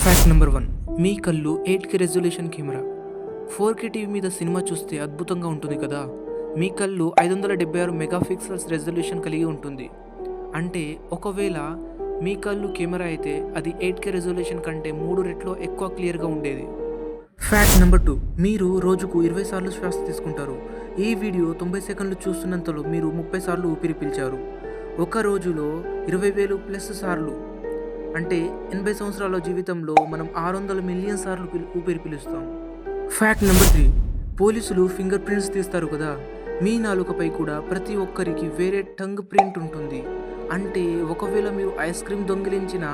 Fact number 1. మీ కళ్ళు 8K resolution camera. 4K TV మీద cinema చూస్తే అద్భుతంగా ఉంటుంది కదా. మీ కళ్ళు 576 మెగాపిక్సెల్స్ రెజల్యూషన్ కలిగి ఉంటుంది. అంటే ఒకవేళ మీ కళ్ళు కెమెరా అయితే అది 8K రెజల్యూషన్ కంటే 3 రెట్లు ఎక్కువ క్లియర్గా ఉండేది. Fact number 2. మీరు రోజుకు 20 సార్లు శ్వాస తీసుకుంటారు. ఈ వీడియో 90 సెకండ్లు చూస్తున్నంతలో మీరు 30 సార్లు ఊపిరి పీల్చారు. ఒక రోజులో 20,000 ప్లస్ సార్లు, అంటే 80 సంవత్సరాల జీవితంలో మనం 600 మిలియన్ సార్లు ఊపిరి పీలుస్తాం. Fact number 3. పోలీసులు ఫింగర్ ప్రింట్స్ తీస్తారు కదా. మీ నాలుకపై కూడా ప్రతి ఒక్కరికి వేరే టంగ్ ప్రింట్ ఉంటుంది. అంటే ఒకవేళ మీరు ఐస్ క్రీమ్ దొంగిలించినా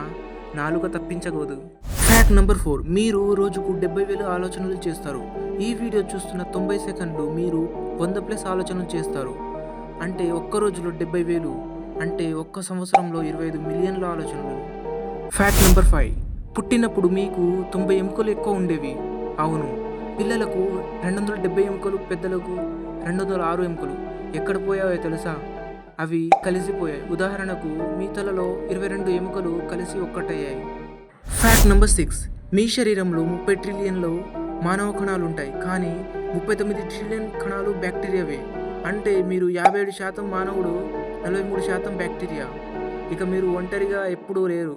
నాలుక తప్పించకూడదు. Fact number 4. మీరు రోజుకు 70,000 ఆలోచనలు చేస్తారు. ఈ వీడియో చూస్తున్న 90 సెకండ్లు మీరు 100 ప్లస్ ఆలోచనలు చేస్తారు. అంటే ఒక్క రోజులో 70,000, అంటే ఒక్క సంవత్సరంలో 25 మిలియన్ల ఆలోచనలు. Fact number 5. పుట్టినప్పుడు మీకు 90 ఎముకలు ఎక్కువ ఉండేవి. అవును, పిల్లలకు 270 ఎముకలు, పెద్దలకు 206 ఎముకలు. ఎక్కడ పోయావో తెలుసా? అవి కలిసిపోయాయి. ఉదాహరణకు మీ తలలో 22 ఎముకలు కలిసి ఒక్కటయ్యాయి. Fact number 6. మీ శరీరంలో 30 ట్రిలియన్లు మానవ కణాలు ఉంటాయి, కానీ 39 ట్రిలియన్ కణాలు బ్యాక్టీరియావే. అంటే మీరు 57% మానవుడు, 43% బ్యాక్టీరియా. ఇక మీరు ఒంటరిగా ఎప్పుడూ లేరు.